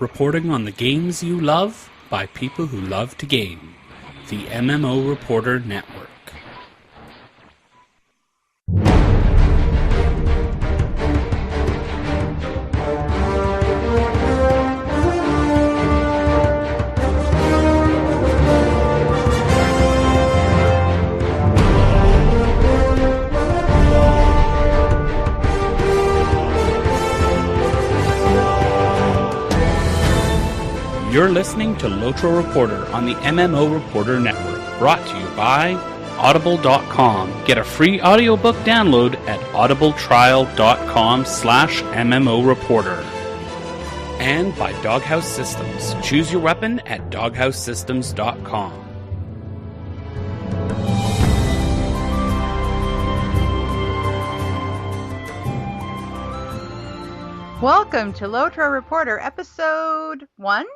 reporting on the games you love by people who love to game. The MMO Reporter Network. You're listening to LOTRO Reporter on the MMO Reporter Network, brought to you by Audible.com. Get a free audiobook download at audibletrial.com/MMO Reporter. And by Doghouse Systems. Choose your weapon at doghousesystems.com. Welcome to LOTRO Reporter, episode 1?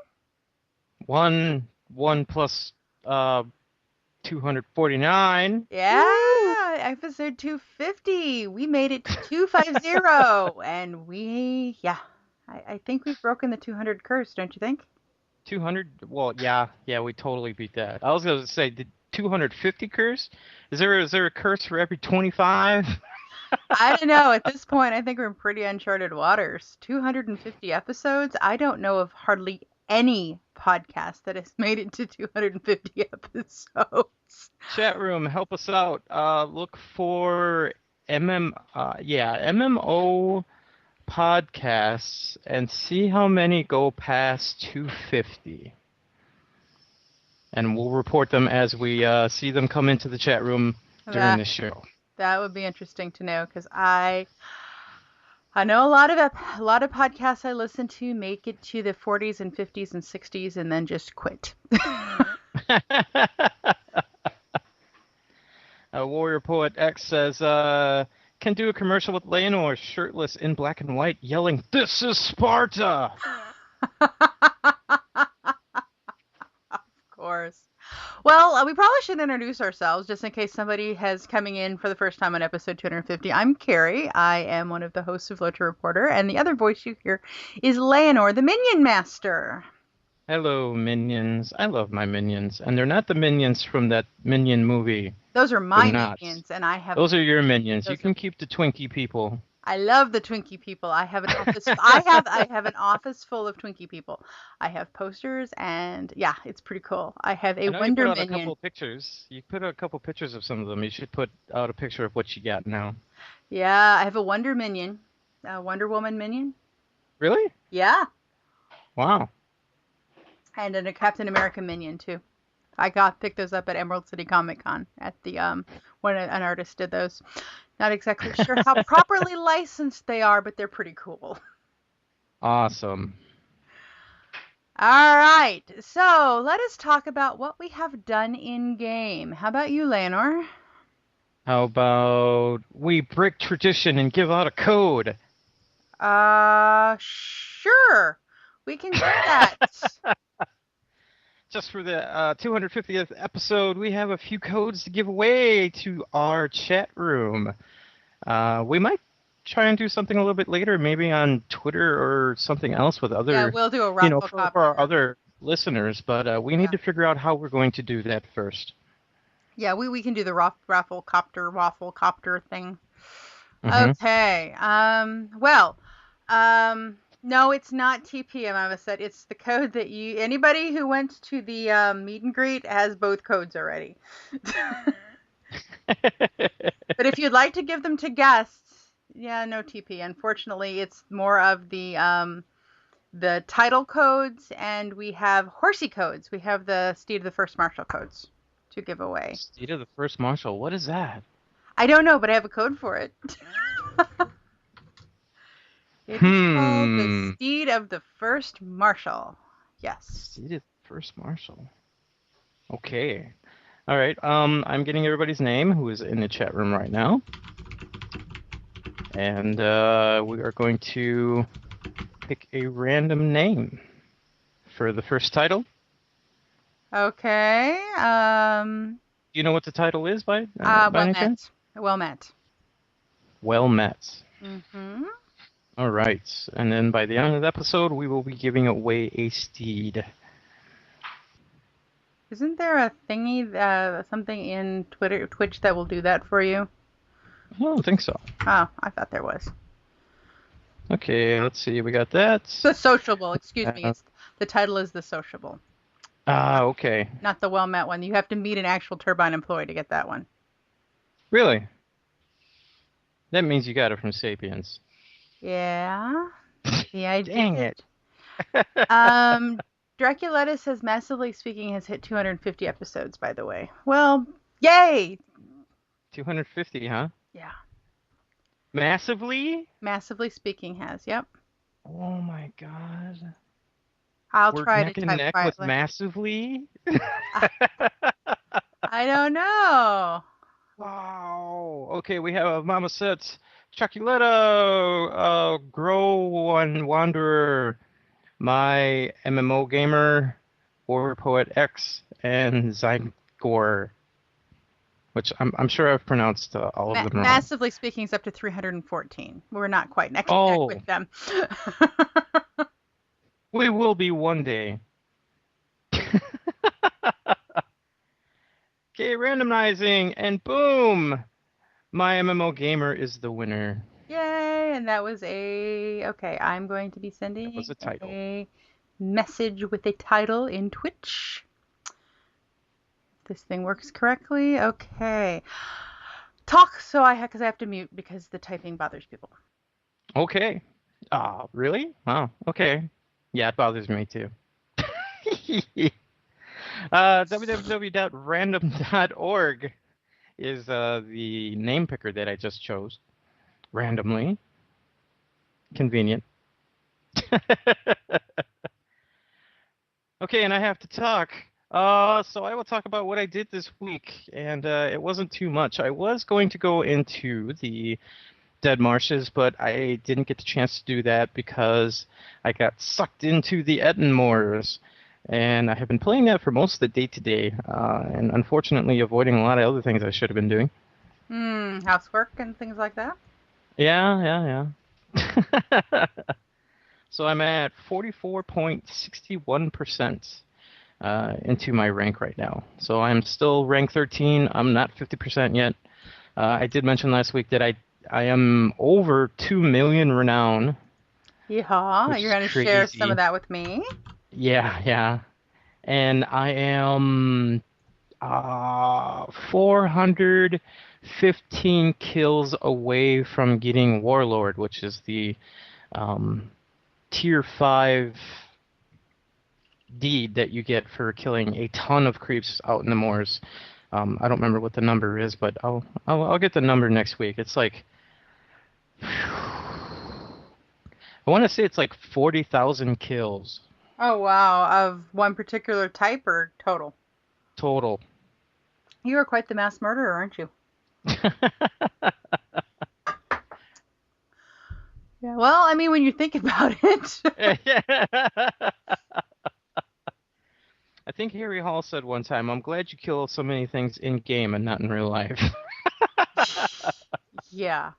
One plus 249. Yeah, episode 250. We made it to 250, and I think we've broken the 200 curse, don't you think? 200? Well, yeah, we totally beat that. I was going to say, did 250 curse? Is there a curse for every 25? I don't know. At this point, I think we're in pretty uncharted waters. 250 episodes. I don't know of hardly any podcast that has made it to 250 episodes. Chat room, help us out. Look for MMO podcasts and see how many go past 250. And we'll report them as we see them come into the chat room during the show. That would be interesting to know, because I know a lot of podcasts I listen to make it to the 40s and 50s and 60s and then just quit. Warrior Poet X says, can do a commercial with Layanor shirtless in black and white yelling, "This is Sparta!" Of course. Well, we probably should introduce ourselves just in case somebody has coming in for the first time on episode 250. I'm Cari. I am one of the hosts of LOTRO Reporter, and the other voice you hear is Layanor, the Minion Master. Hello, minions. I love my minions, and they're not the minions from that Minion movie. Those are my minions, and I have. Those are your minions. You can keep the Twinkie people. I love the Twinkie people. I have an office. I have an office full of Twinkie people. I have posters, and yeah, it's pretty cool. I have a Wonder you put out Minion. A couple pictures. You put out a couple pictures of some of them. You should put out a picture of what you got now. Yeah, I have a Wonder Minion, a Wonder Woman Minion. Really? Yeah. Wow. And a Captain America Minion too. I picked those up at Emerald City Comic Con at the when an artist did those. Not exactly sure how properly licensed they are, but they're pretty cool. Awesome. All right, so let us talk about what we have done in game. How about you, Layanor? How about we break tradition and give out a code? Sure. We can do that. Just for the 250th episode, we have a few codes to give away to our chat room. We might try and do something a little bit later, maybe on Twitter or something else with other, yeah, we'll do a raffle for our other listeners. But we need to figure out how we're going to do that first. Yeah, we can do the waffle copter thing. Mm-hmm. Okay. No, it's not TP, Mama said. It's the code that anybody who went to the meet and greet has both codes already. But if you'd like to give them to guests, yeah, no TP. Unfortunately, it's more of the title codes, and we have horsey codes. We have the Steed of the First Marshal codes to give away. Steed of the First Marshal? What is that? I don't know, but I have a code for it. It's called the Steed of the First Marshal. Yes. Steed of the First Marshal. Okay. All right. I'm getting everybody's name who is in the chat room right now. And we are going to pick a random name for the first title. Okay. Do you know what the title is by any chance? Well met. Well met. Mm-hmm. All right. And then by the end of the episode, we will be giving away a steed. Isn't there a thingy, something in Twitch that will do that for you? I don't think so. Oh, I thought there was. Okay, let's see. We got that. The Sociable, excuse me. The title is The Sociable. Okay. Not the well-met one. You have to meet an actual Turbine employee to get that one. Really? That means you got it from Sapiens. Yeah. Yeah, Dang it. Draculatus says, Massively Speaking has hit 250 episodes, by the way. Well, yay! 250, huh? Yeah. Massively? Massively Speaking has, yep. Oh my god. We're try neck to and type neck quietly. with Massively? I don't know. Wow. Okay, we have Mama Sets, Chocolatto, Grow One Wanderer, My MMO Gamer, War Poet X, and Zygor, which I'm sure I've pronounced all of them wrong. Massively Speaking is up to 314. We're not quite neck and neck with them. We will be one day. Okay, randomizing, and boom! My MMO Gamer is the winner. Yay! And that was okay, I'm going to be sending a message with a title in Twitch. If this thing works correctly. Okay. Talk because I have to mute because the typing bothers people. Okay. Really? Wow. Okay. Yeah, it bothers me too. www.random.org is the name picker that I just chose randomly. Convenient. Okay, and I have to talk. So I will talk about what I did this week, and it wasn't too much. I was going to go into the Dead Marshes, but I didn't get the chance to do that because I got sucked into the Etten Moors. And I have been playing that for most of the day today, and unfortunately avoiding a lot of other things I should have been doing. Housework and things like that? Yeah. So I'm at 44.61% into my rank right now. So I'm still rank 13. I'm not 50% yet. I did mention last week that I am over 2 million renown. Yeah, you're going to share some of that with me? Yeah. And I am 415 kills away from getting Warlord, which is the tier 5 deed that you get for killing a ton of creeps out in the moors. I don't remember what the number is, but I'll get the number next week. It's like I want to say it's like 40,000 kills. Oh wow, of one particular type or total? Total. You are quite the mass murderer, aren't you? Yeah. Well, I mean, when you think about it. I think Harry Hall said one time, "I'm glad you kill so many things in game and not in real life." Yeah.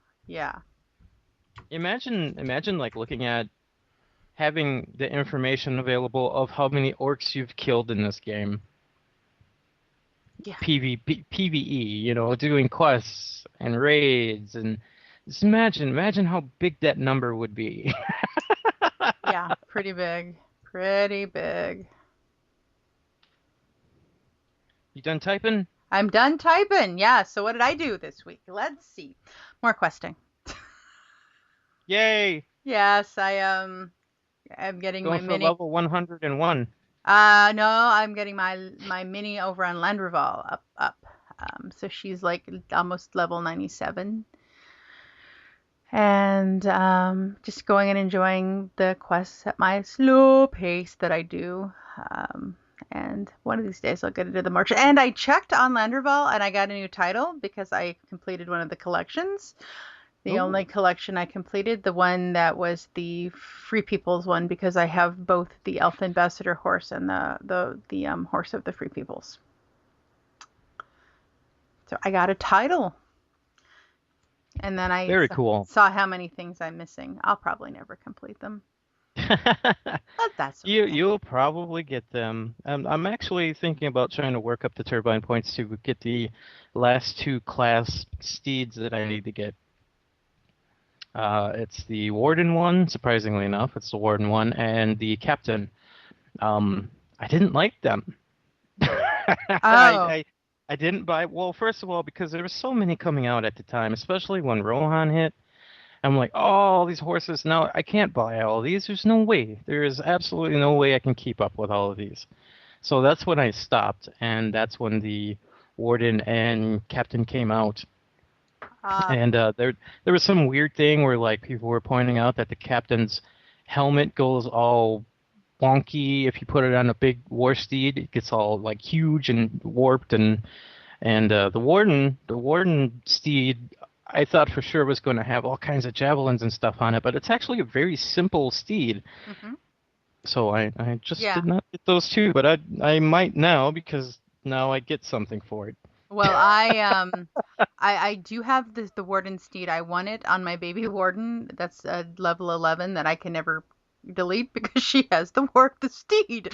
Imagine like looking at having the information available of how many orcs you've killed in this game. Yeah. PvE, doing quests and raids, and just imagine how big that number would be. Yeah, pretty big. You done typing? I'm done typing. Yeah. So what did I do this week? Let's see. More questing. Yay! Yes, I'm getting Going my for mini. level 101. No, I'm getting my mini over on Landreval up. So she's like almost level 97. And just going and enjoying the quests at my slow pace that I do. And one of these days I'll get into the march. And I checked on Landreval and I got a new title because I completed one of the collections. The only collection I completed, the one that was the Free Peoples one, because I have both the Elf Ambassador horse and the horse of the Free Peoples. So I got a title. And then I Very cool. saw how many things I'm missing. I'll probably never complete them. But that's okay. You'll probably get them. I'm actually thinking about trying to work up the turbine points to get the last 2 class steeds that I need to get. It's the Warden one, surprisingly enough. It's the Warden one, and the Captain. I didn't like them. Oh. I didn't buy. Well, first of all, because there were so many coming out at the time, especially when Rohan hit. I'm like, oh, all these horses. Now I can't buy all of these. There's no way. There is absolutely no way I can keep up with all of these. So that's when I stopped, and that's when the Warden and Captain came out. And there was some weird thing where like people were pointing out that the Captain's helmet goes all wonky if you put it on a big war steed. It gets all like huge and warped, and the Warden steed, I thought for sure was going to have all kinds of javelins and stuff on it, but it's actually a very simple steed. Mm-hmm. So I just did not get those 2, but I might now because now I get something for it. Well, I do have the Warden steed. I won it on my baby Warden. That's a level 11 that I can never delete because she has the steed.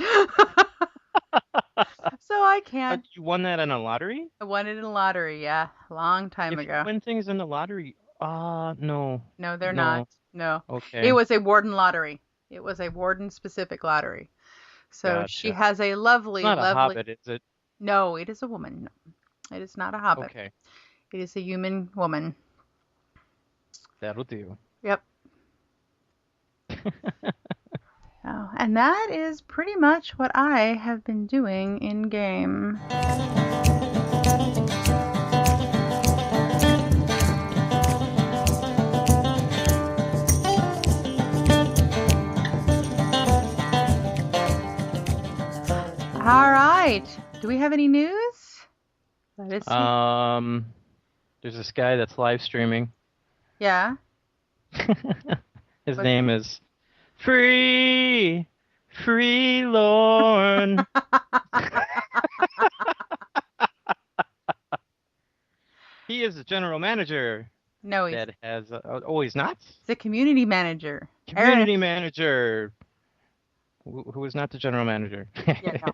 So I can't. You won that in a lottery? I won it in a lottery, yeah, a long time ago. You win things in the lottery? No. No, they're not. No. Okay. It was a Warden lottery. It was a Warden specific lottery. So Gotcha. She has a lovely, it's not lovely. a hobbit, is it? No, it is a woman. No, it is not a hobbit. Okay. It is a human woman. That'll do. Yep. Oh, and that is pretty much what I have been doing in game. All right. Do we have any news? Let us see. There's this guy that's live streaming. Yeah. His name is Frelorn. He is the general manager. No, he's that has. He's not. He's a community manager. Community manager. Who is not the general manager. Yeah, no.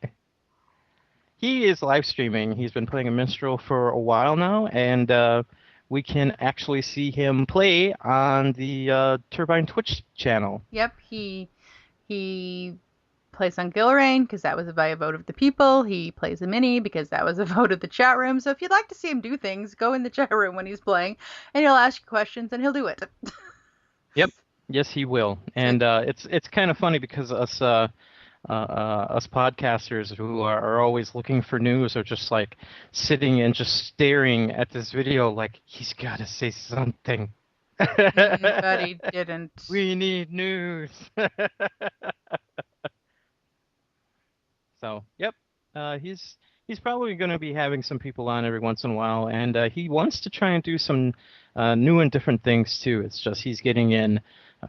He is live streaming. He's been playing a minstrel for a while now, and we can actually see him play on the Turbine Twitch channel. Yep, he plays on Gilrain because that was by a vote of the people. He plays a mini because that was a vote of the chat room. So if you'd like to see him do things, go in the chat room when he's playing, and he'll ask you questions, and he'll do it. Yep. Yes, he will. And it's kind of funny because us podcasters who are always looking for news are just like sitting and just staring at this video like he's got to say something. But he didn't. We need news. So, yep. He's probably going to be having some people on every once in a while, and he wants to try and do some new and different things too. It's just he's getting in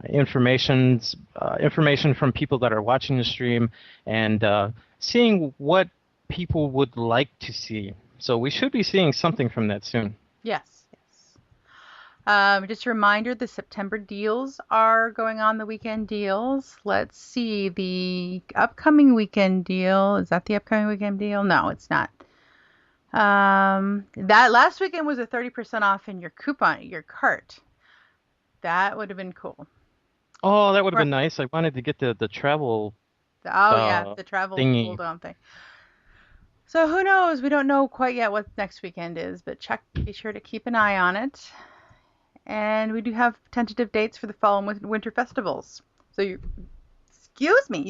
information from people that are watching the stream and seeing what people would like to see. So we should be seeing something from that soon. Yes. Just a reminder, the September deals are going on, the weekend deals. Let's see, the upcoming weekend deal. Is that the upcoming weekend deal? No, it's not. That last weekend was a 30% off in your coupon, your cart. That would have been cool. Oh, that would have been nice. I wanted to get the travel. The travel thingy. hold on thing. So who knows? We don't know quite yet what next weekend is, but be sure to keep an eye on it. And we do have tentative dates for the fall and winter festivals. So you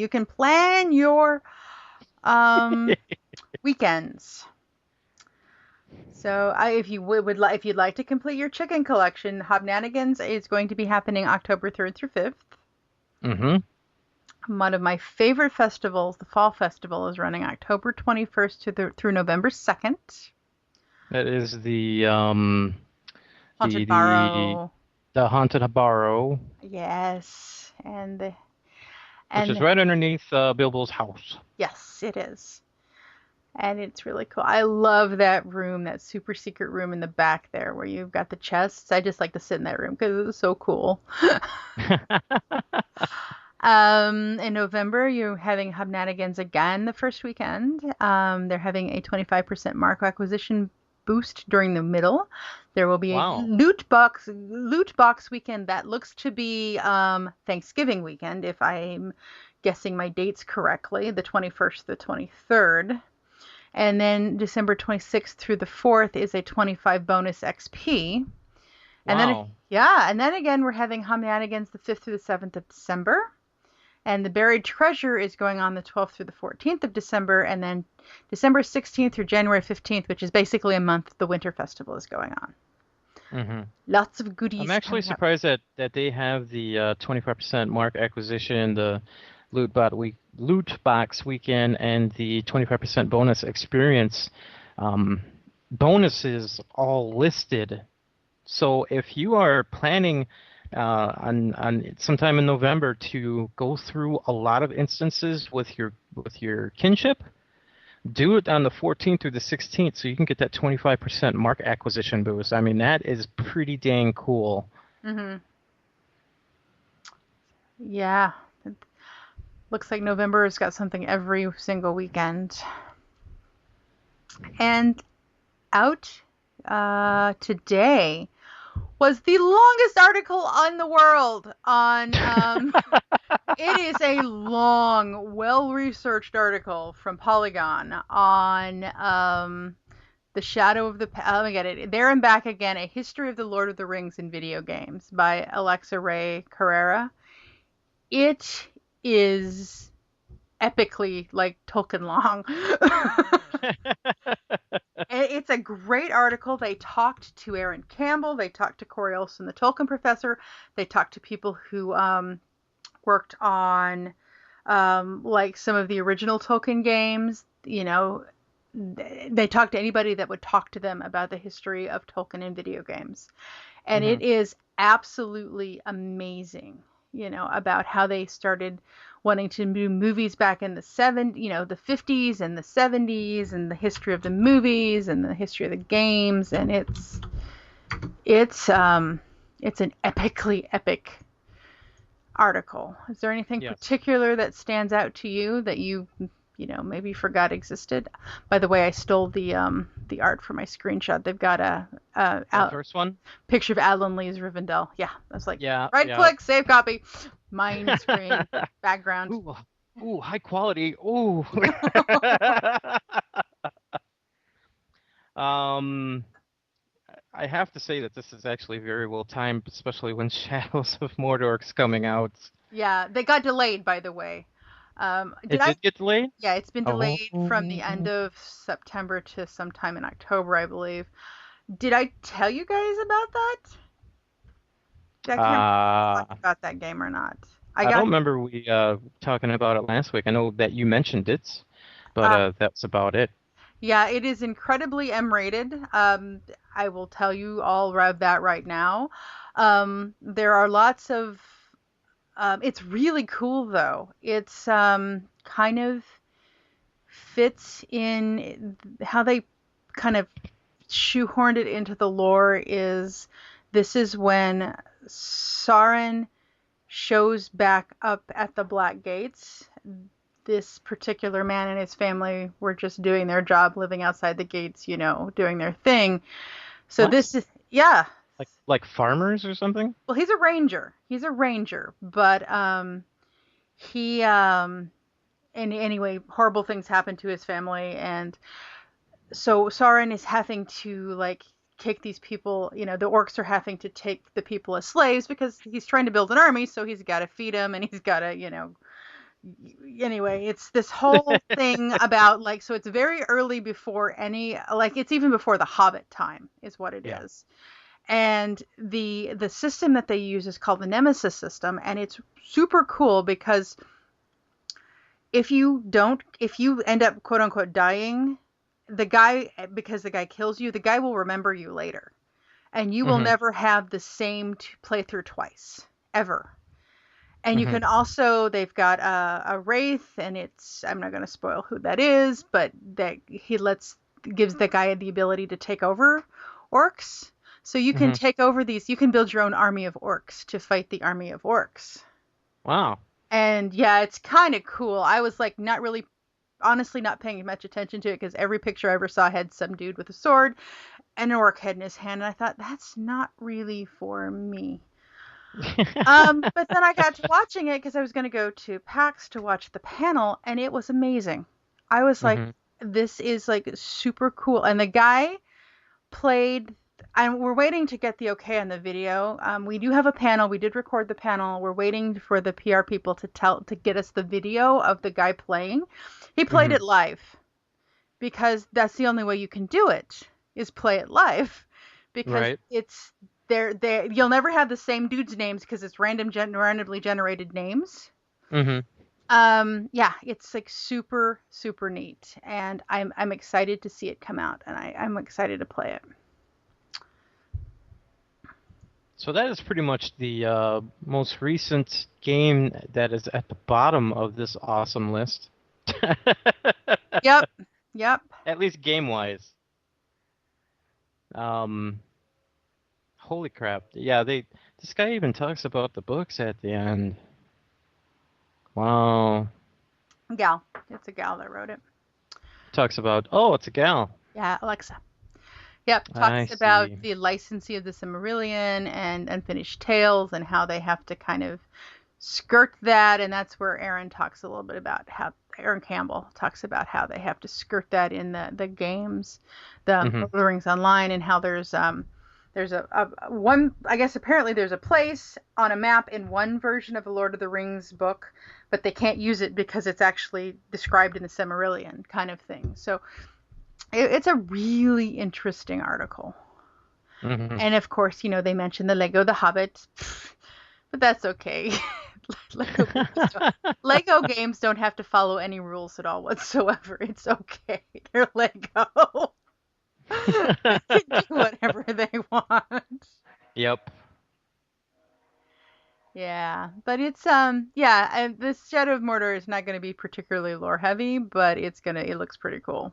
can plan your weekends. So if you'd like to complete your chicken collection, Hobnanigans is going to be happening October 3rd through 5th. Mm-hmm. One of my favorite festivals, the Fall Festival, is running October 21st through November 2nd. That is the Haunted Barrow. The Haunted Barrow. Yes, which is right underneath Bilbo's house. Yes, it is. And it's really cool. I love that room, that super secret room in the back there where you've got the chests. I just like to sit in that room because it was so cool. In November, you're having Hobnanigans again the first weekend. They're having a 25% Mark acquisition boost during the middle. There will be a Wow. Lootbox Weekend that looks to be Thanksgiving weekend, if I'm guessing my dates correctly, the 21st to the 23rd. And then December 26th through the 4th is a 25 bonus XP. And then, Wow. yeah, and then again, we're having Hobnanigans the 5th through the 7th of December. And the Buried Treasure is going on the 12th through the 14th of December. And then December 16th through January 15th, which is basically a month, the Winter Festival is going on. Mm-hmm. Lots of goodies. I'm actually coming up. surprised that they have the 25% Mark acquisition, the Lootbox Weekend, and the 25% bonus experience bonuses all listed. So if you are planning on sometime in November to go through a lot of instances with your kinship, do it on the 14th through the 16th so you can get that 25% Mark acquisition boost. I mean, that is pretty dang cool. Mm-hmm. Yeah. It looks like November has got something every single weekend. And out today was the longest article in the world on it is a long, well-researched article from Polygon on the Shadow of the Let me get it. There and Back Again, A History of the Lord of the Rings in Video Games by Alexa Ray Carrera. It is epically like Tolkien long. It's a great article. They talked to Aaron Campbell. They talked to Corey Olson, the Tolkien professor. They talked to people who worked on like some of the original Tolkien games. You know, they talked to anybody that would talk to them about the history of Tolkien in video games. And Mm-hmm. it is absolutely amazing, you know, about how they started wanting to do movies back in the the 50s and the 70s, and the history of the movies and the history of the games. And it's an epically epic article. Is there anything Yes. particular that stands out to you that you maybe forgot existed? By the way, I stole the art for my screenshot. They've got The first one? picture of Alan Lee's Rivendell. Yeah, I was like, Yeah. right Yeah. click, save copy, mine screen, background. Ooh, high quality. Ooh. I have to say that this is actually very well timed, especially when Shadows of Mordor is coming out. Yeah, they got delayed, by the way. It did get delayed? Yeah, it's been delayed from the end Oh. of September to sometime in October, I believe. Did I tell you guys about that? I can't remember if I talked about that game or not. I don't remember we talking about it last week. I know that you mentioned it, but that's about it. Yeah, it is incredibly M-rated. I will tell you all about that right now. There are lots of. It's really cool though. It's kind of fits in how they kind of shoehorned it into the lore. This is when Sauron shows back up at the Black Gates. This particular man and his family were just doing their job, living outside the gates, doing their thing. So What? This is, yeah. Like farmers or something? Well, he's a ranger. But he and anyway, horrible things happen to his family, and so Sauron is having to like take these people, the orcs are having to take the people as slaves because he's trying to build an army, so he's got to feed them and he's got to, anyway, it's this whole thing about so it's very early before it's even before the Hobbit time is what it is. And the system that they use is called the Nemesis system, and it's super cool because if you end up quote unquote dying, because the guy kills you, the guy will remember you later, and you will never have the same playthrough twice ever. And you can also, they've got a wraith, and I'm not going to spoil who that is, but that gives the guy the ability to take over orcs. So you can take over you can build your own army of orcs to fight the army of orcs. Wow. And yeah, it's kind of cool. I was like honestly not paying much attention to it because every picture I ever saw had some dude with a sword and an orc head in his hand. And I thought, that's not really for me. But then I got to watching it because I was going to go to PAX to watch the panel, and it was amazing. I was like, this is like super cool. And the guy played, and we're waiting to get the okay on the video. We do have a panel. We did record the panel. We're waiting for the PR people to get us the video of the guy playing. He played it live because that's the only way you can do it, is play it live, because it's you'll never have the same dude's names because it's randomly generated names. Yeah, it's like super, super neat, and I'm excited to see it come out, and I'm excited to play it. So that is pretty much the most recent game that is at the bottom of this awesome list. Yep. At least game-wise. Holy crap. Yeah, this guy even talks about the books at the end. Wow. Gal. It's a gal that wrote it. Talks about, oh, it's a gal. Yeah, Alexa. Yep, talks about the licensing of the Silmarillion and Unfinished Tales and how they have to kind of skirt that, and that's where Aaron talks a little bit about how Aaron Campbell talks about how they have to skirt that in the games, the Lord of the Rings Online, and how there's one, I guess apparently there's a place on a map in one version of a Lord of the Rings book, but they can't use it because it's actually described in the Silmarillion kind of thing. So it's a really interesting article. And of course, they mention the Lego The Hobbit, but that's okay. Lego games don't have to follow any rules at all whatsoever. It's okay. They're Lego. They can do whatever they want. Yep. Yeah, but it's this Shadow of Mordor is not going to be particularly lore heavy, but it looks pretty cool.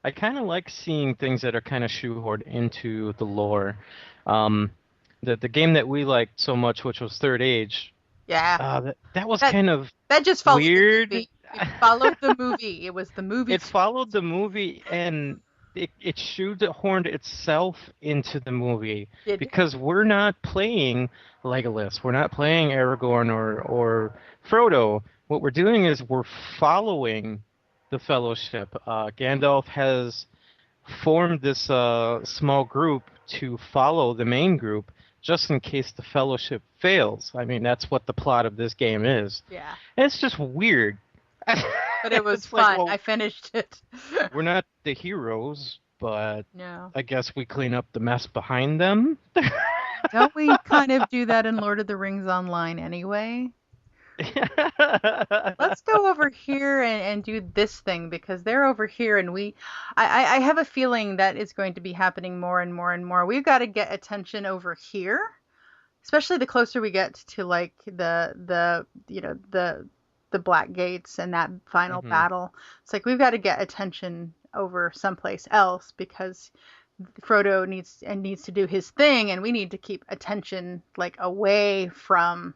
I kind of like seeing things that are kind of shoehorned into the lore. The game that we liked so much, which was Third Age. Yeah. That was kind of that just followed weird. The movie. It followed the movie. It was the movie. It followed the movie, and it shoehorned itself into the movie because we're not playing Legolas, we're not playing Aragorn or Frodo. What we're doing is we're following the Fellowship. Gandalf has formed this small group to follow the main group, just in case the Fellowship fails. I mean, that's what the plot of this game is. Yeah. And it's just weird. But it was fun. Like, well, I finished it. We're not the heroes, but no. I guess we clean up the mess behind them. Don't we kind of do that in Lord of the Rings Online anyway? Let's go over here and do this thing, because they're over here, and I have a feeling that is going to be happening more and more and more. We've got to get attention over here, especially the closer we get to like the Black Gates and that final battle. It's like we've got to get attention over someplace else, because Frodo needs to do his thing, and we need to keep attention like away from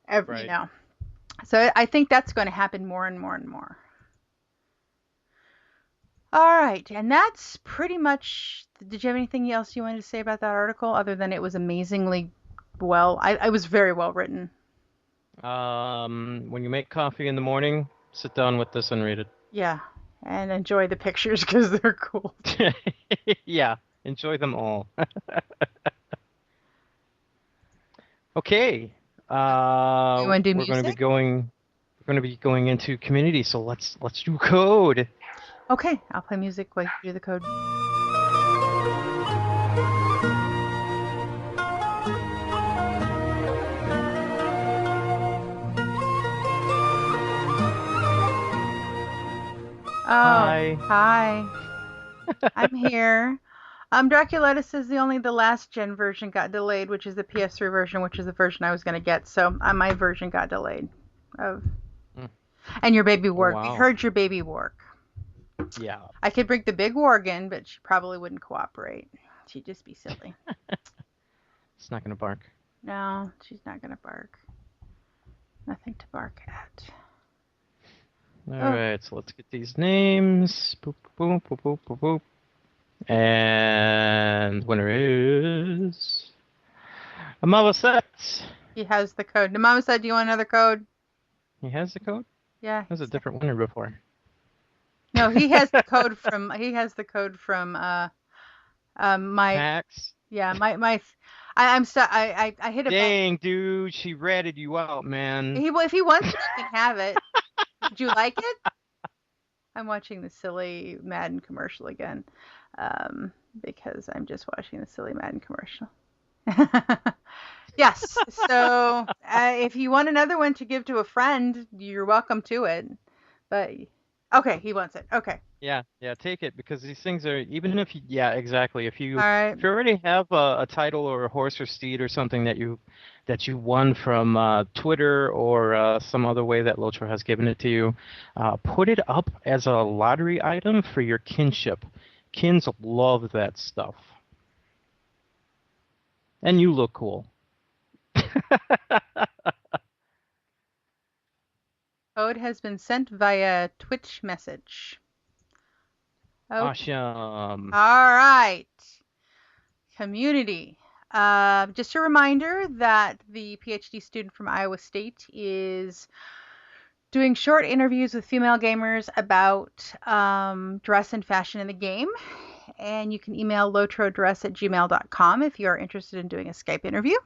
every, So I think that's going to happen more and more and more. All right, and that's pretty much. Did you have anything else you wanted to say about that article, other than it was amazingly well? I was very well written. When you make coffee in the morning, sit down with this and read it. Yeah, and enjoy the pictures because they're cool. Yeah, enjoy them all. Okay. You want to do we're music? We're going to be going into community, so let's do code. Okay, I'll play music while you do the code. Oh, hi. I'm here. Draculatus says the last gen version got delayed, which is the PS3 version, which is the version I was going to get. So my version got delayed. And your baby work. wow. We heard your baby work. Yeah. I could bring the big Worgen, but she probably wouldn't cooperate. She'd just be silly. It's not going to bark. No, she's not going to bark. Nothing to bark at. All right, so let's get these names. Boop, boop, boop, boop, boop, boop. And winner is Amala Sets. He has the code. Mama said, "Do you want another code?" He has the code? Yeah. That was a different winner before. No, he has the code from. He has the code from. My. Max. Yeah, my. I'm stuck. I hit a. Dang, dude, she ratted you out, man. If he wants it, he can have it. Would you like it? I'm watching the silly Madden commercial again, because I'm just watching the silly Madden commercial. Yes. So if you want another one to give to a friend, you're welcome to it. But okay, he wants it. Okay. Yeah, take it, because these things are, even if you, yeah, exactly. If you All right. if you already have a title or a horse or steed or something that you won from Twitter or some other way that LOTRO has given it to you, put it up as a lottery item for your kinship. Kins love that stuff. And you look cool. Code has been sent via Twitch message. Okay. Awesome. All right. Community. Just a reminder that the PhD student from Iowa State is doing short interviews with female gamers about dress and fashion in the game. And you can email lotrodress@gmail.com if you are interested in doing a Skype interview.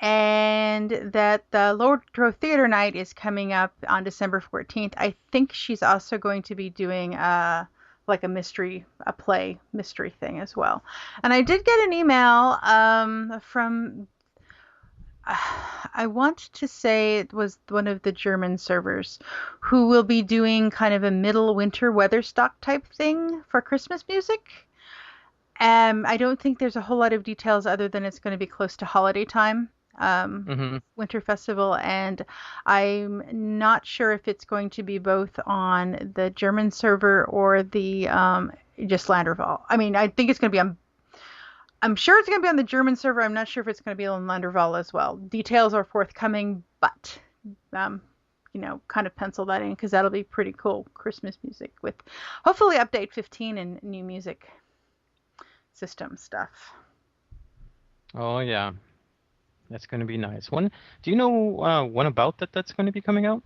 And that the LOTRO Theater Night is coming up on December 14th. I think she's also going to be doing like a play mystery thing as well. And I did get an email from, I want to say it was one of the German servers, who will be doing kind of a middle winter Weatherstock type thing for Christmas music. I don't think there's a whole lot of details other than it's going to be close to holiday time. Winter Festival, and I'm not sure if it's going to be both on the German server or the just Landerval. I mean, I think it's going to be on. I'm sure it's going to be on the German server. I'm not sure if it's going to be on Landerval as well. Details are forthcoming, but kind of pencil that in, because that'll be pretty cool Christmas music with hopefully update 15 and new music system stuff. Oh yeah. That's going to be nice. When do you know when about that's going to be coming out?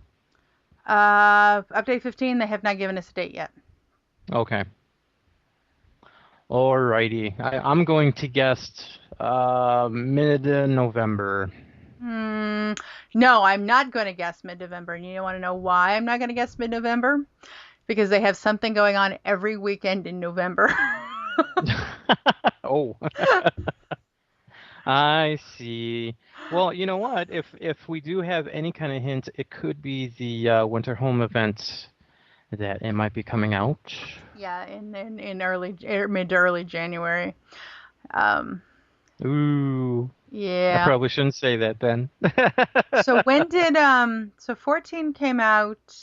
Update 15. They have not given us a date yet. Okay. Alrighty. I'm going to guess mid-November. No, I'm not going to guess mid-November. And you want to know why I'm not going to guess mid-November? Because they have something going on every weekend in November. Oh. I see. Well, you know what? If we do have any kind of hint, it could be the Winter Home event that it might be coming out. Yeah, in mid to early January. Ooh. Yeah. I probably shouldn't say that then. So when did 14 came out?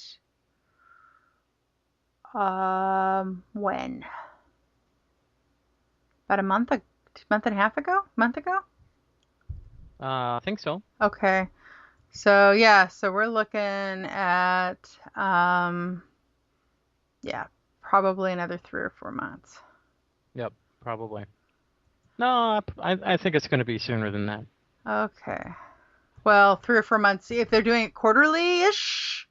When? About a month and a half ago? Month ago? I think so. Okay. So yeah, so we're looking at probably another 3 or 4 months. Yep, probably. No, I think it's going to be sooner than that. Okay. Well, 3 or 4 months. See, if they're doing it quarterly-ish.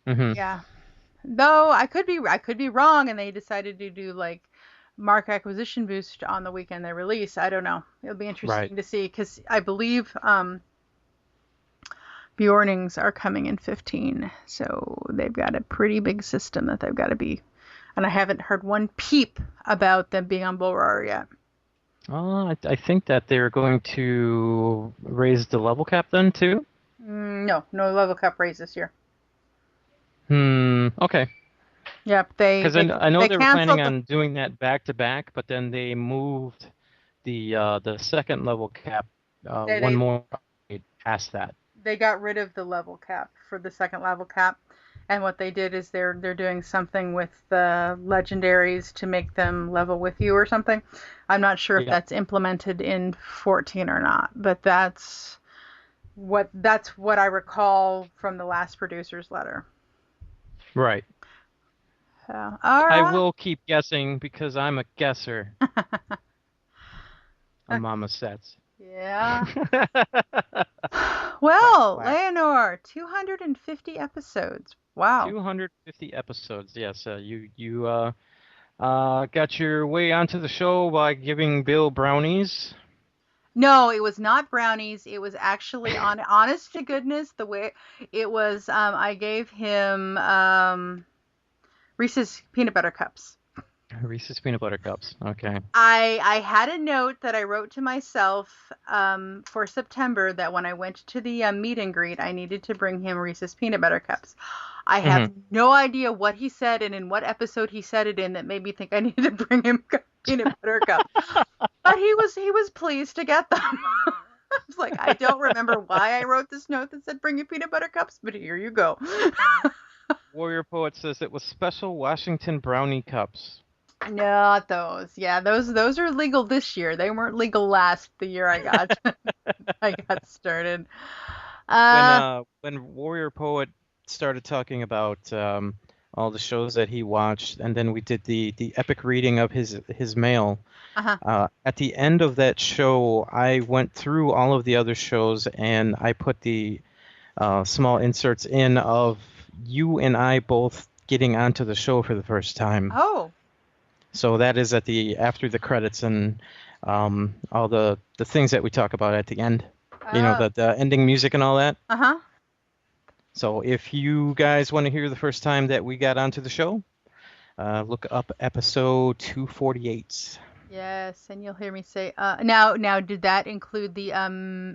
Mm-hmm. Yeah. Though I could be wrong, and they decided to do like Mark acquisition boost on the weekend they release. I don't know. It'll be interesting to see, because I believe Bjornings are coming in 15, so they've got a pretty big system that they've got to be. And I haven't heard one peep about them being on Bulrar yet. I think that they're going to raise the level cap then too. No level cap raise this year. Okay. Yep, Because I know they they were planning canceled on doing that back to back, but then they moved the second level cap one they more upgrade past that. they got rid of the level cap for the second level cap, and what they did is they're doing something with the legendaries to make them level with you or something. I'm not sure if Yeah, that's implemented in 14 or not, but that's what I recall from the last producer's letter. right. So, all I right. will keep guessing because I'm a guesser. A mama says. Yeah. Well, Quack. Layanor, 250 episodes. Wow. 250 episodes. Yes, you got your way onto the show by giving Bill brownies. No, it was not brownies. It was actually honest to goodness the way it was. I gave him Reese's peanut butter cups. Reese's peanut butter cups. Okay. I had a note that I wrote to myself for September that when I went to the meet and greet, I needed to bring him Reese's peanut butter cups. I have Hmm. no idea what he said and in what episode he said it in that made me think I needed to bring him peanut butter cups. But he was pleased to get them. I was like, I don't remember why I wrote this note that said bring you peanut butter cups, but here you go. Warrior Poet says it was special Washington brownie cups. Not those. Yeah, those are legal this year. They weren't legal the year I got I got started. Uh When Warrior Poet started talking about all the shows that he watched, and then we did the epic reading of his mail. uh-huh. At the end of that show, I went through all of the other shows and I put the small inserts in of you and I both getting onto the show for the first time. Oh. So that is after the credits and all the things that we talk about at the end. You know, the ending music and all that. Uh-huh. So if you guys want to hear the first time that we got onto the show, look up episode 248. Yes, and you'll hear me say now did that include the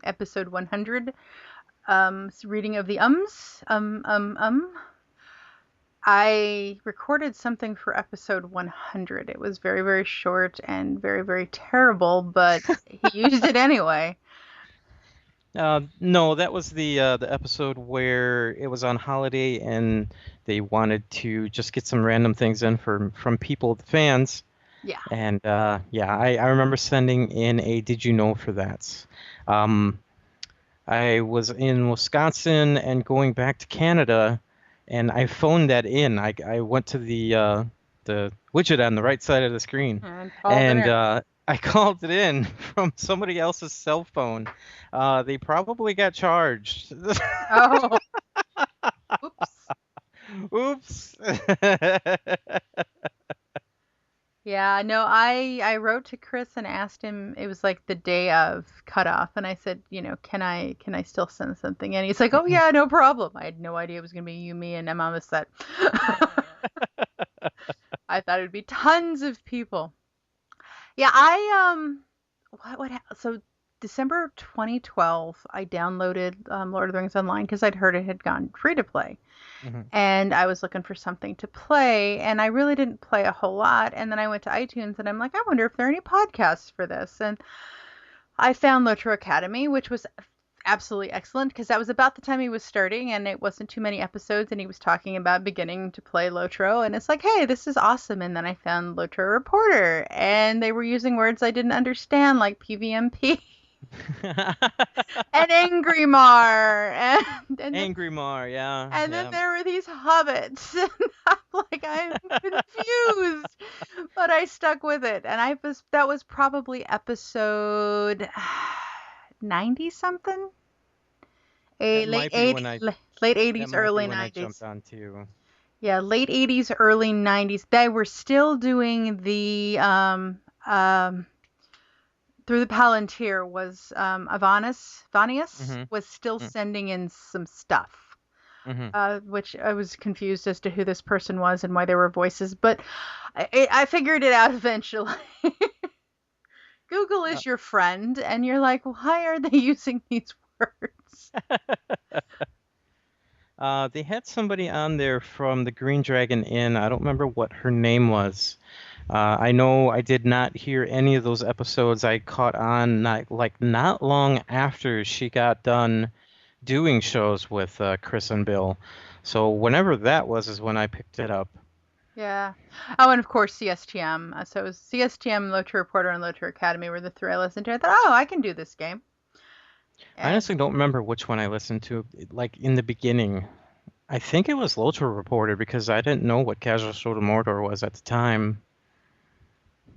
episode 100 reading of the ums? I recorded something for episode 100. It was very, very short and very, very terrible, but he used it anyway. No, that was the episode where it was on holiday and they wanted to just get some random things in from people, the fans. Yeah. And yeah, I remember sending in a did you know for that. I was in Wisconsin and going back to Canada, and I phoned that in. I went to the widget on the right side of the screen, And called it in. I called it in from somebody else's cell phone. They probably got charged. Oh. Oops. Oops. Yeah, no, I wrote to Chris and asked him, it was like the day of cutoff, and I said, can I still send something? And he's like, oh yeah, no problem. I had no idea it was gonna be you, me, and Emma on the set. I thought it would be tons of people. Yeah, so December 2012, I downloaded Lord of the Rings Online because I'd heard it had gone free to play. Mhm. And I was looking for something to play, and I really didn't play a whole lot. And then I went to iTunes, and I'm like, I wonder if there are any podcasts for this. And I found LOTRO Academy, which was absolutely excellent because that was about the time he was starting, and it wasn't too many episodes, and he was talking about beginning to play LOTRO, and it's like, hey, this is awesome. And then I found LOTRO Reporter, and they were using words I didn't understand, like PVMP. And Angry Mar and Angry Mar, yeah. and then Yeah. there were these hobbits, and I'm like, I'm confused, but I stuck with it, and that was probably episode 90 something, That late might be when I 80s, early 90s. jumped on too. Yeah, late 80s, early 90s. They were still doing the through the Palantir was Vanius Mhm. was still Mm. sending in some stuff, Mhm. which I was confused as to who this person was and why there were voices, but I figured it out eventually. Google Uh, is your friend, and you're like, why are they using these words? They had somebody on there from the Green Dragon Inn. I don't remember what her name was. I know I did not hear any of those episodes. I caught on not long after she got done doing shows with Chris and Bill. So whenever that was is when I picked it up. Yeah. Oh, and of course CSTM. So it was CSTM, LOTRO Reporter, and LOTRO Academy were the three I listened to. I thought, oh, I can do this game. I honestly don't remember which one I listened to, like in the beginning. I think it was LOTR Reporter because I didn't know what Casual Show to Mordor was at the time.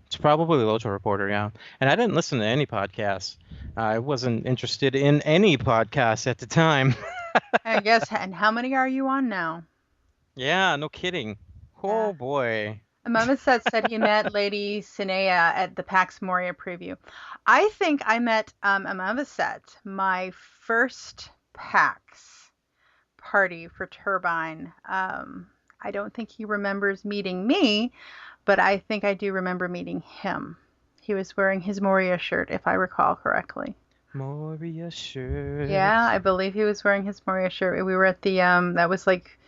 It's probably LOTR Reporter, yeah. And I didn't listen to any podcasts. I wasn't interested in any podcasts at the time. I guess. And how many are you on now? Yeah, no kidding. Oh Yeah. boy. Amavaset said he met Lady Sinea at the Pax Moria preview. I think I met Amavaset my first PAX party for Turbine. I don't think he remembers meeting me, but I think I do remember meeting him. He was wearing his Moria shirt, if I recall correctly. Moria shirt. Yeah, I believe he was wearing his Moria shirt. We were at the that was like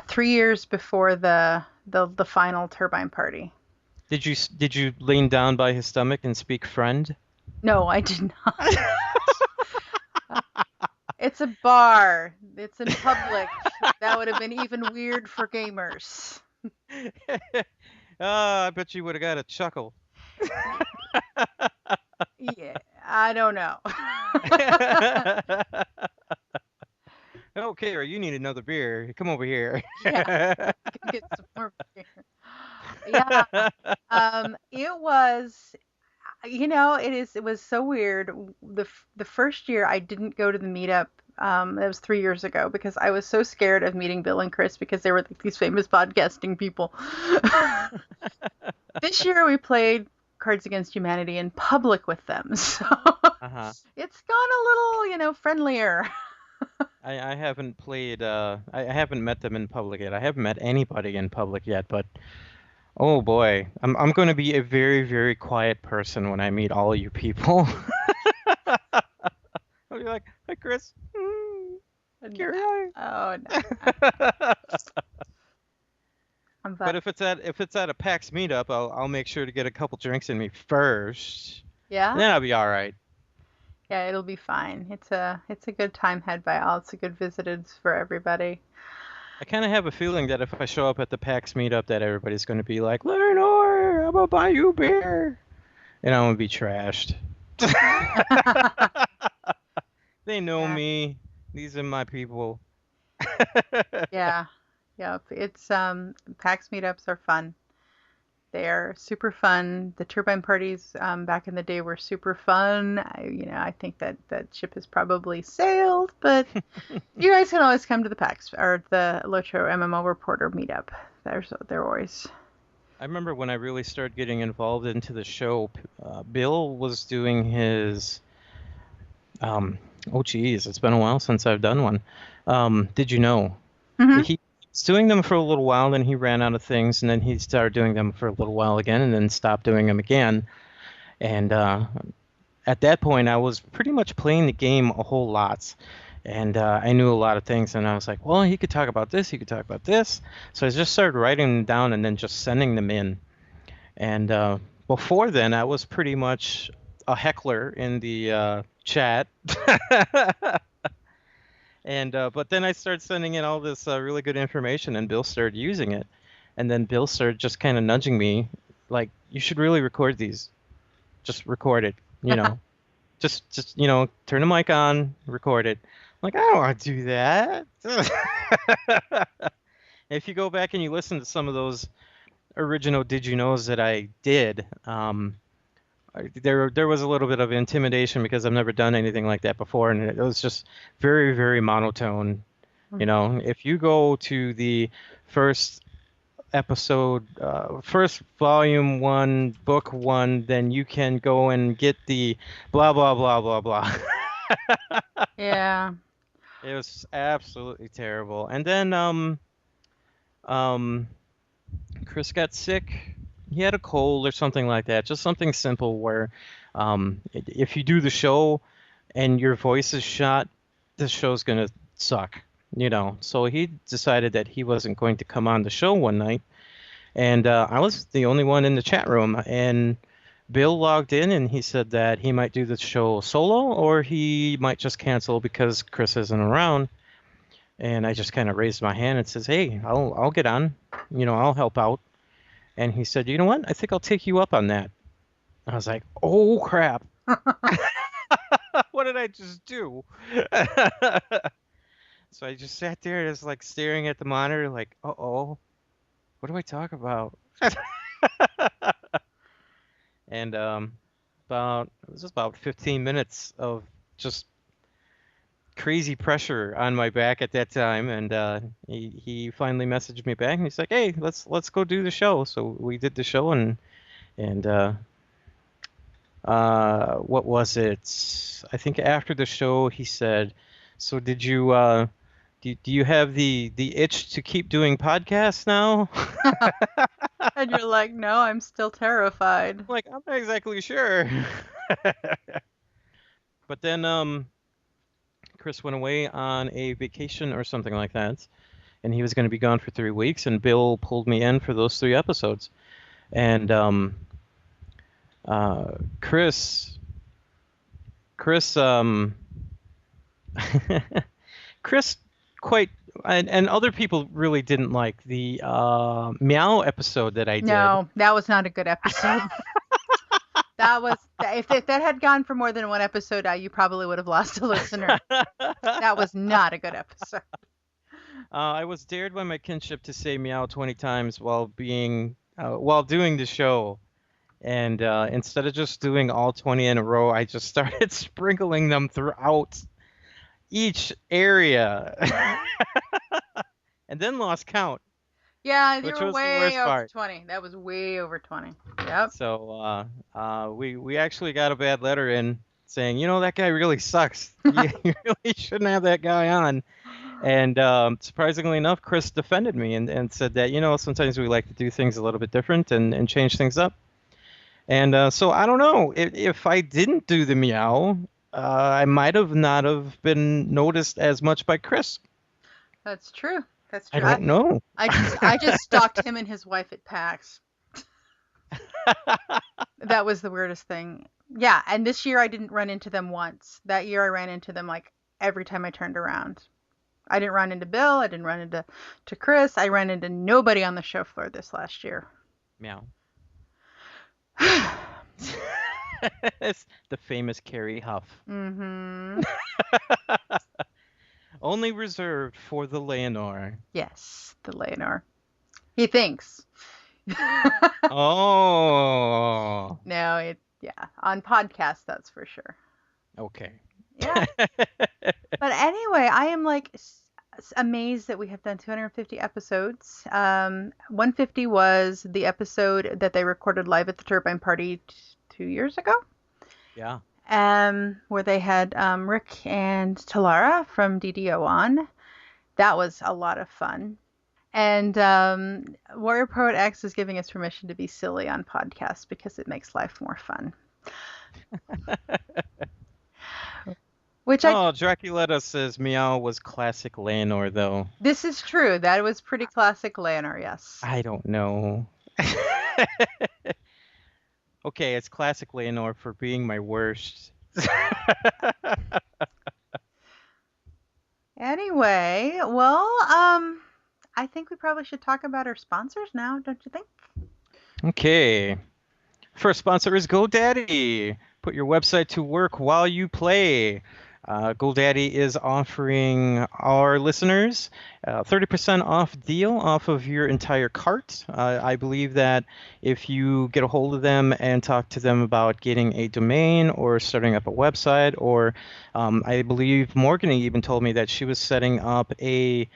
3 years before the final Turbine party. Did you lean down by his stomach and speak friend? No, I did not. It's a bar. It's in public. That would have been even weird for gamers. I bet you would have got a chuckle. Yeah, I don't know. Okay, you need another beer. Come over here. Yeah, get some more beer. Yeah, it was, it was so weird. The first year I didn't go to the meetup. That was 3 years ago because I was so scared of meeting Bill and Chris because they were like these famous podcasting people. This year we played Cards Against Humanity in public with them, so it's gone a little, friendlier. I haven't played. I haven't met them in public yet. I haven't met anybody in public yet, but. Oh boy, I'm going to be a very, very quiet person when I meet all you people. I'll be like, "Hi, Chris. Carry on." Oh no. But if it's at a PAX meetup, I'll make sure to get a couple drinks in me first. Yeah. And then I'll be all right. Yeah, it'll be fine. It's a good time had by all. It's a good visited for everybody. I kind of have a feeling that if I show up at the PAX meetup, that everybody's going to be like, "Layanor, I'm gonna buy you beer," and I'm gonna be trashed. They know me. These are my people. Yeah. Yep. It's PAX meetups are fun. They are super fun. The turbine parties back in the day were super fun. I think that ship has probably sailed, but you guys can always come to the PAX or the LOTRO MMO Reporter meetup. They're always. I remember when I really started getting involved into the show, Bill was doing his. Oh geez, it's been a while since I've done one. Did you know? Mm-hmm. He was doing them for a little while, then he ran out of things, and then he started doing them for a little while again, and then stopped doing them again. And at that point, I was pretty much playing the game a whole lot. And I knew a lot of things, and I was like, well, he could talk about this, he could talk about this. So I just started writing them down and then just sending them in. And before then, I was pretty much a heckler in the chat. But then I started sending in all this really good information, and Bill started using it. And then Bill started just kind of nudging me, like, you should really record these. Just record it, just turn the mic on, record it. I'm like, I don't want to do that. If you go back and you listen to some of those original Did You Knows that I did, there was a little bit of intimidation because I've never done anything like that before, and it was just very, very monotone. If you go to the first episode, first volume 1, book 1, then you can go and get the blah, blah, blah, blah, blah. Yeah. It was absolutely terrible. And then Chris got sick. He had a cold or something like that. Just something simple where if you do the show and your voice is shot, the show's going to suck. So he decided that he wasn't going to come on the show one night, and I was the only one in the chat room, and Bill logged in and he said that he might do the show solo or he might just cancel because Chris isn't around. And I just kind of raised my hand and says, "Hey, I'll get on. I'll help out." And he said, "You know what? I think I'll take you up on that." I was like, "Oh crap. What did I just do?" So I just sat there just like staring at the monitor like, "Uh-oh. What do I talk about?" And it was about 15 minutes of just crazy pressure on my back at that time, and he finally messaged me back and he's like, "Hey, let's go do the show." So we did the show, and what was it? I think after the show he said, "So did you do you have the itch to keep doing podcasts now?" And you're like, no, I'm still terrified. Like, I'm not exactly sure. But then Chris went away on a vacation or something like that, and he was going to be gone for 3 weeks, and Bill pulled me in for those 3 episodes. And Chris Chris quite and other people really didn't like the meow episode that I did. No, that was not a good episode. That was if that had gone for more than one episode, you probably would have lost a listener. That was not a good episode. I was dared by my kinship to say meow 20 times while doing the show. And instead of just doing all 20 in a row, I just started sprinkling them throughout each area. And then lost count. Yeah, you which were was the way worst over part. 20. That was way over 20. Yep. So we actually got a bad letter in saying, that guy really sucks. You really shouldn't have that guy on. And surprisingly enough, Chris defended me and said that, sometimes we like to do things a little bit different and change things up. And so I don't know. If I didn't do the meow, I might have not have been noticed as much by Chris. That's true. That's I true. don't know. I just stalked him and his wife at PAX. That was the weirdest thing. Yeah, and this year I didn't run into them once. That year I ran into them like every time I turned around. I didn't run into Bill. I didn't run into Chris. I ran into nobody on the show floor this last year. Meow. It's the famous Carrie Huff. Mm-hmm. Only reserved for the Layanor. Yes, the Layanor. He thinks. Oh. No, on podcasts, that's for sure. Okay. Yeah. But anyway, I am like amazed that we have done 250 episodes. 150 was the episode that they recorded live at the Turbine Party 2 years ago. Yeah. Where they had Rick and Talara from DDO on. That was a lot of fun. And Warrior Poet X is giving us permission to be silly on podcasts because it makes life more fun. Draculetta says meow was classic Layanor, though. This is true. That was pretty classic Layanor, yes. I don't know. Okay, it's classic Layanor for being my worst. Anyway, well, I think we probably should talk about our sponsors now, don't you think? Okay. First sponsor is GoDaddy. Put your website to work while you play. GoDaddy is offering our listeners 30% off deal off of your entire cart. I believe that if you get a hold of them and talk to them about getting a domain or starting up a website, or I believe Morgan even told me that she was setting up a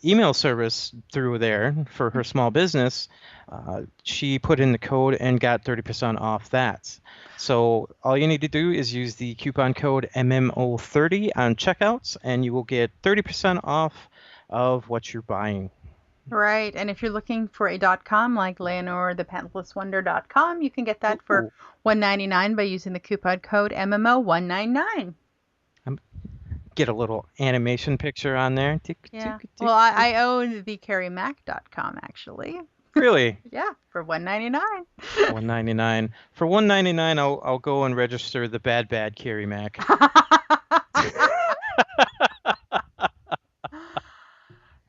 email service through there for her small business. She put in the code and got 30% off that. So all you need to do is use the coupon code MMO30 on checkouts, and you will get 30% off of what you're buying. Right, and if you're looking for a .com like Layanor, thepantlesswonder.com, you can get that for $1.99 by using the coupon code MMO199. Get a little animation picture on there. Yeah. Well, I own the Cari-Mac.com actually. Really? Yeah, for $1.99. $1.99. For $1.99, I'll go and register the bad Cari-Mac.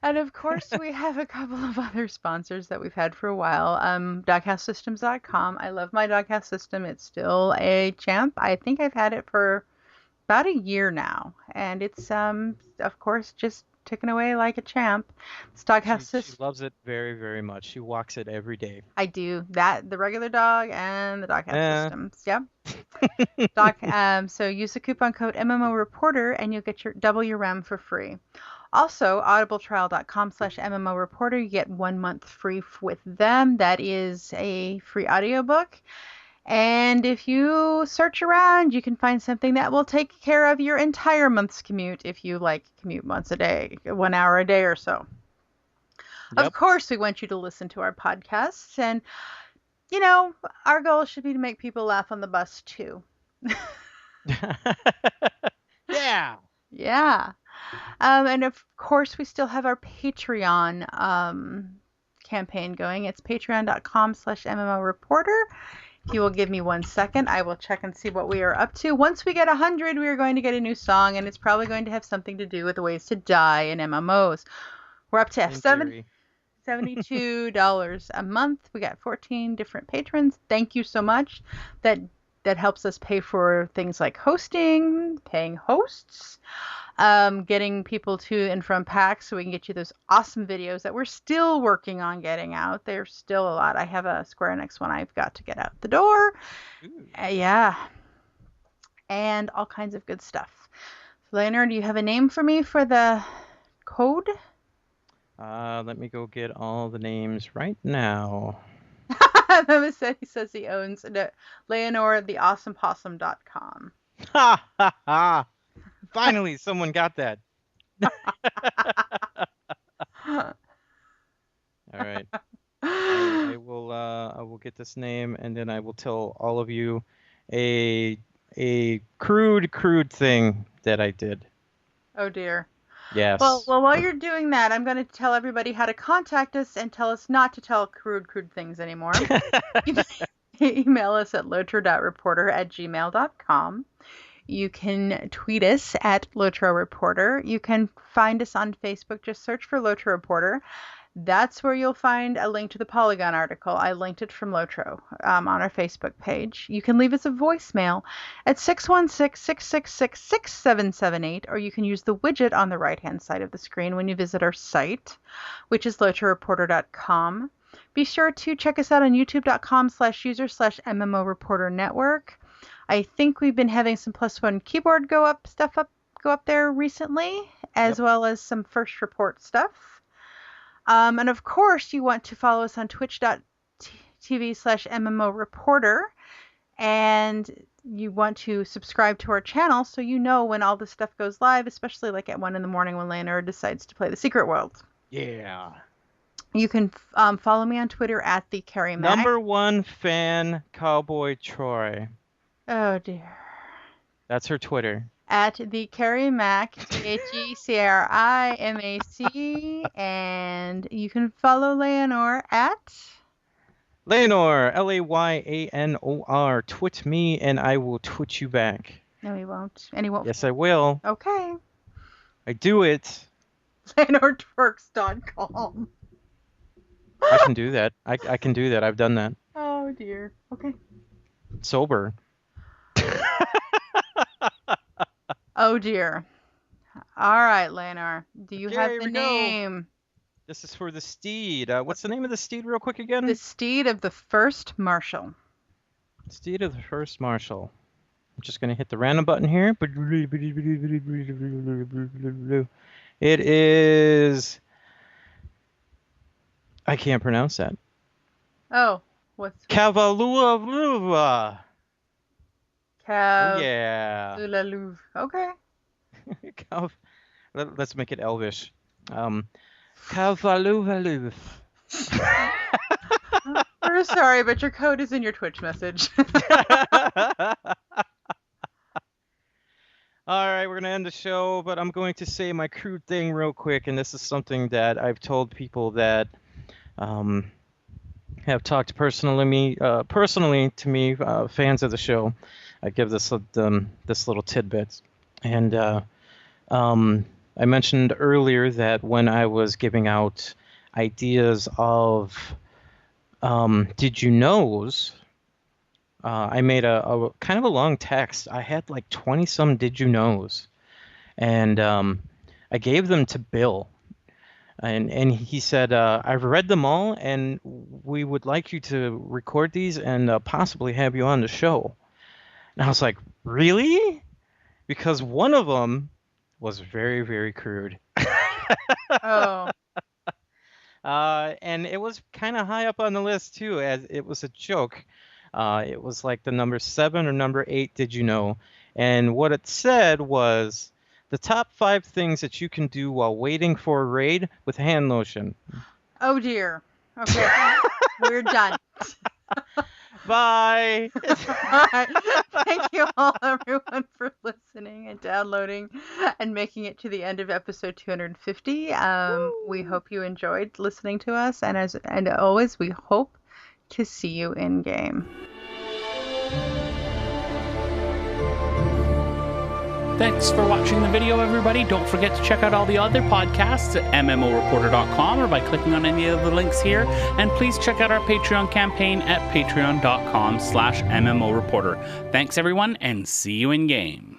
And of course, we have a couple of other sponsors that we've had for a while. Doghousesystems.com. I love my Doghouse system. It's still a champ. I think I've had it for about a year now, and it's of course just ticking away like a champ. It's Doghouse She system. loves it very, very much. She walks it every day. I do that, the regular dog and the Doghouse systems. Yep. So use the coupon code MMO Reporter and you'll get double your RAM for free. Also, audibletrial.com/MMO Reporter, you get 1 month free with them. That is a free audiobook. And if you search around, you can find something that will take care of your entire month's commute if you commute once a day, 1 hour a day or so. Yep. Of course, we want you to listen to our podcasts. And, our goal should be to make people laugh on the bus, too. Yeah. Yeah. And of course, we still have our Patreon campaign going. It's patreon.com/MMO Reporter. If you will give me 1 second, I will check and see what we are up to. Once we get 100, we are going to get a new song, and it's probably going to have something to do with the ways to die in MMOs. We're up to $72 a month. We got 14 different patrons. Thank you so much. That helps us pay for things like hosting, paying hosts, getting people to and from PAX so we can get you those awesome videos that we're still working on getting out. There's still a lot. I have a Square Enix one I've got to get out the door. Yeah. And all kinds of good stuff. Layanor, do you have a name for me for the code? Let me go get all the names right now. Mama said he says he owns LayanorTheAwesomePossum.com. Ha ha ha! Finally, someone got that. All right. I will get this name, and then I will tell all of you a crude thing that I did. Oh dear. Yes. Well, while you're doing that, I'm going to tell everybody how to contact us and tell us not to tell crude things anymore. You can email us at lotro.reporter@gmail.com. You can tweet us at LOTRO Reporter. You can find us on Facebook. Just search for LOTRO Reporter. That's where you'll find a link to the Polygon article. I linked it from LOTRO on our Facebook page. You can leave us a voicemail at 616-666-6778, or you can use the widget on the right-hand side of the screen when you visit our site, which is LOTROreporter.com. Be sure to check us out on youtube.com/user/MMO Reporter Network. I think we've been having some +1 keyboard go up there recently, as well as some first report stuff. And of course, you want to follow us on twitch.tv/MMO Reporter, and you want to subscribe to our channel so you know when all this stuff goes live, especially like at 1 in the morning when Layanor decides to play the Secret World. Yeah. You can follow me on Twitter at the Cari-Mac. #1 fan, Cowboy Troy. Oh dear. That's her Twitter. At the Cari-Mac, TheCariMac, and you can follow Layanor at Layanor, Layanor. Twit me, and I will twit you back. No, he won't. And he won't. Yes, I will. Okay. I do it. LayanorTwerks.com. I can do that. I can do that. I've done that. Oh dear. Okay. Sober. Oh dear. All right, Layanor. Do you have the name? This is for the steed. What's the name of the steed real quick again? The steed of the first marshal. Steed of the first marshal. I'm just going to hit the random button here. It is... I can't pronounce that. Oh, what's... Cavalua. Yeah. Okay. Let's make it Elvish. Cavalua. We're sorry, but your code is in your Twitch message. All right, we're going to end the show, but I'm going to say my crude thing real quick, and this is something that I've told people that have talked personally to me, fans of the show. I give this little tidbit, and I mentioned earlier that when I was giving out ideas of did you knows, I made a kind of a long text. I had like 20 some did you knows, and I gave them to Bill. And he said, I've read them all, and we would like you to record these and possibly have you on the show. And I was like, really? Because one of them was very, very crude. Oh. And it was kind of high up on the list, too, as it was a joke. It was like the number 7 or number 8, did you know? And what it said was, the top 5 things that you can do while waiting for a raid with hand lotion. Oh dear. Okay. We're done. Bye. All right. Thank you all, everyone, for listening and downloading and making it to the end of episode 250. We hope you enjoyed listening to us, and always, we hope to see you in game. Thanks for watching the video, everybody. Don't forget to check out all the other podcasts at MMOreporter.com or by clicking on any of the links here. And please check out our Patreon campaign at patreon.com/MMOreporter. Thanks, everyone, and see you in game.